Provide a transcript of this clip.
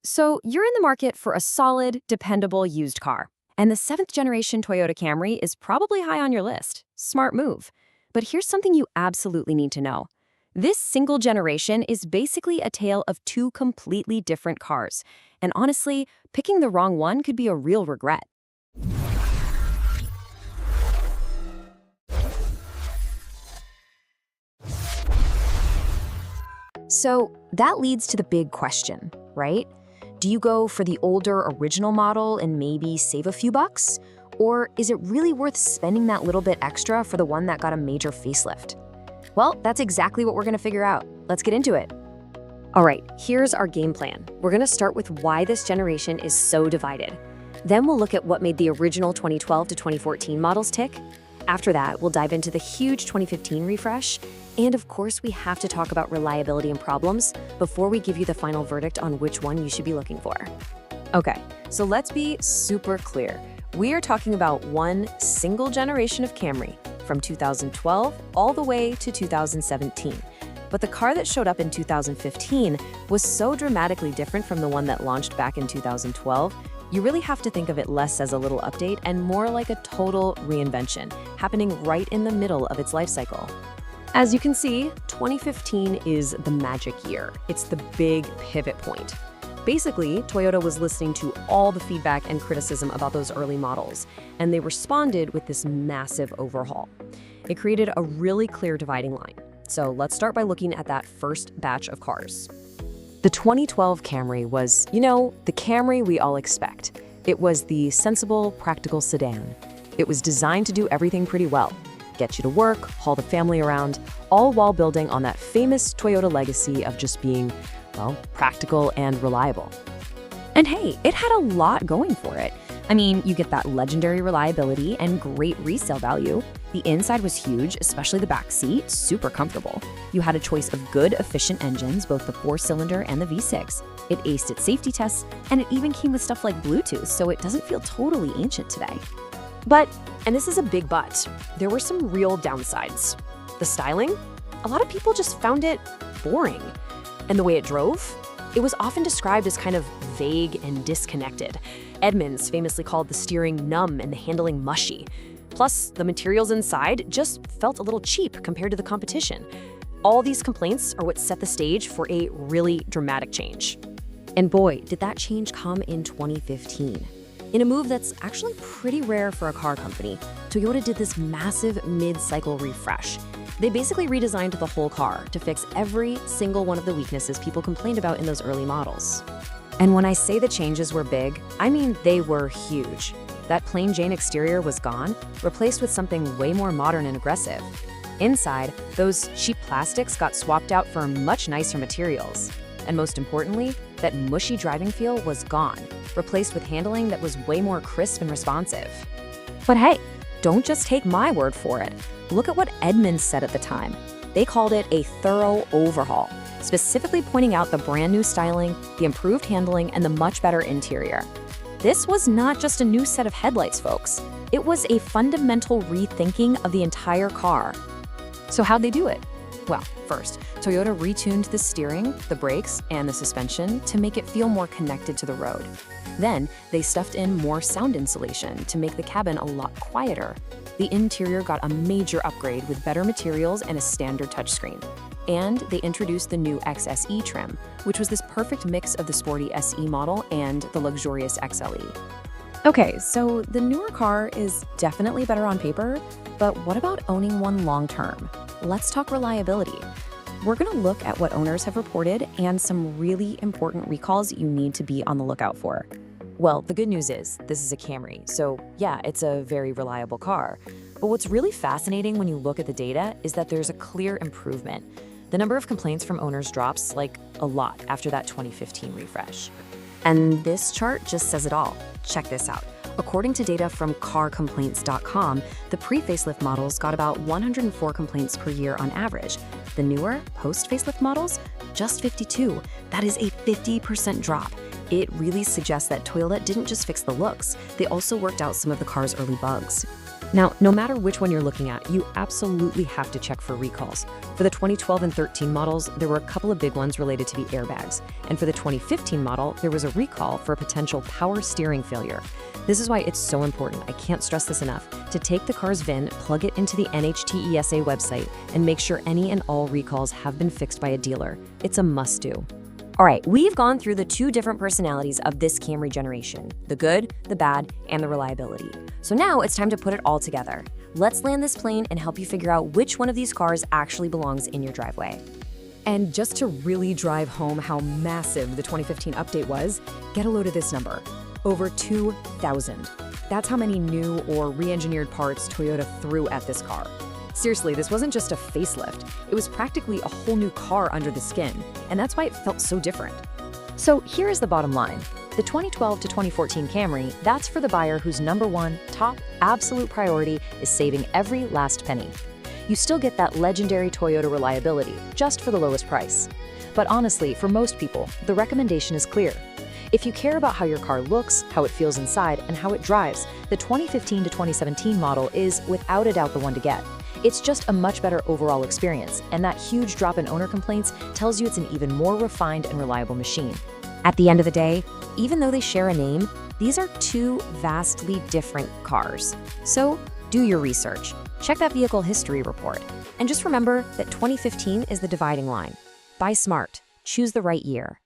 So you're in the market for a solid, dependable used car. And the seventh generation Toyota Camry is probably high on your list. Smart move. But here's something you absolutely need to know. This single generation is basically a tale of two completely different cars. And honestly, picking the wrong one could be a real regret. So that leads to the big question, right? Do you go for the older original model and maybe save a few bucks? Or is it really worth spending that little bit extra for the one that got a major facelift? Well, that's exactly what we're gonna figure out. Let's get into it. All right, here's our game plan. We're gonna start with why this generation is so divided. Then we'll look at what made the original 2012 to 2014 models tick. After that, we'll dive into the huge 2015 refresh. And of course, we have to talk about reliability and problems before we give you the final verdict on which one you should be looking for. Okay, so let's be super clear. We are talking about one single generation of Camry from 2012 all the way to 2017. But the car that showed up in 2015 was so dramatically different from the one that launched back in 2012, you really have to think of it less as a little update and more like a total reinvention, happening right in the middle of its life cycle. As you can see, 2015 is the magic year. It's the big pivot point. Basically, Toyota was listening to all the feedback and criticism about those early models, and they responded with this massive overhaul. It created a really clear dividing line. So let's start by looking at that first batch of cars. The 2012 Camry was, the Camry we all expect. It was the sensible, practical sedan. It was designed to do everything pretty well. Get you to work, haul the family around, all while building on that famous Toyota legacy of just being, practical and reliable. And hey, it had a lot going for it. I mean, you get that legendary reliability and great resale value. The inside was huge, especially the back seat, super comfortable. You had a choice of good, efficient engines, both the 4-cylinder and the V6. It aced its safety tests, and it even came with stuff like Bluetooth, so it doesn't feel totally ancient today. But, and this is a big but, there were some real downsides. The styling? A lot of people just found it boring. And the way it drove? It was often described as kind of vague and disconnected. Edmunds famously called the steering numb and the handling mushy. Plus, the materials inside just felt a little cheap compared to the competition. All these complaints are what set the stage for a really dramatic change. And boy, did that change come in 2015. In a move that's actually pretty rare for a car company, Toyota did this massive mid-cycle refresh. They basically redesigned the whole car to fix every single one of the weaknesses people complained about in those early models. And when I say the changes were big, I mean they were huge. That plain Jane exterior was gone, replaced with something way more modern and aggressive. Inside, those cheap plastics got swapped out for much nicer materials. And most importantly, that mushy driving feel was gone, replaced with handling that was way more crisp and responsive. But hey, don't just take my word for it. Look at what Edmunds said at the time. They called it a thorough overhaul, specifically pointing out the brand new styling, the improved handling, and the much better interior. This was not just a new set of headlights, folks. It was a fundamental rethinking of the entire car. So how'd they do it? Well, first, Toyota retuned the steering, the brakes, and the suspension to make it feel more connected to the road. Then, they stuffed in more sound insulation to make the cabin a lot quieter. The interior got a major upgrade with better materials and a standard touchscreen. And they introduced the new XSE trim, which was this perfect mix of the sporty SE model and the luxurious XLE. Okay, so the newer car is definitely better on paper, but what about owning one long-term? Let's talk reliability. We're gonna look at what owners have reported and some really important recalls you need to be on the lookout for. Well, the good news is this is a Camry, so yeah, it's a very reliable car. But what's really fascinating when you look at the data is that there's a clear improvement. The number of complaints from owners drops like a lot after that 2015 refresh. And this chart just says it all. Check this out. According to data from carcomplaints.com, the pre-facelift models got about 104 complaints per year on average. The newer, post-facelift models, just 52. That is a 50% drop. It really suggests that Toyota didn't just fix the looks, they also worked out some of the car's early bugs. Now, no matter which one you're looking at, you absolutely have to check for recalls. For the 2012 and 13 models, there were a couple of big ones related to the airbags. And for the 2015 model, there was a recall for a potential power steering failure. This is why it's so important, I can't stress this enough, to take the car's VIN, plug it into the NHTSA website, and make sure any and all recalls have been fixed by a dealer. It's a must-do. All right, we've gone through the two different personalities of this Camry generation, the good, the bad, and the reliability. So now it's time to put it all together. Let's land this plane and help you figure out which one of these cars actually belongs in your driveway. And just to really drive home how massive the 2015 update was, get a load of this number. Over 2,000. That's how many new or re-engineered parts Toyota threw at this car. Seriously, this wasn't just a facelift. It was practically a whole new car under the skin, and that's why it felt so different. So here is the bottom line. The 2012 to 2014 Camry, that's for the buyer whose number one, top, absolute priority is saving every last penny. You still get that legendary Toyota reliability, just for the lowest price. But honestly, for most people, the recommendation is clear. If you care about how your car looks, how it feels inside, and how it drives, the 2015 to 2017 model is, without a doubt, the one to get. It's just a much better overall experience, and that huge drop in owner complaints tells you it's an even more refined and reliable machine. At the end of the day, even though they share a name, these are two vastly different cars. So do your research, check that vehicle history report, and just remember that 2015 is the dividing line. Buy smart, choose the right year.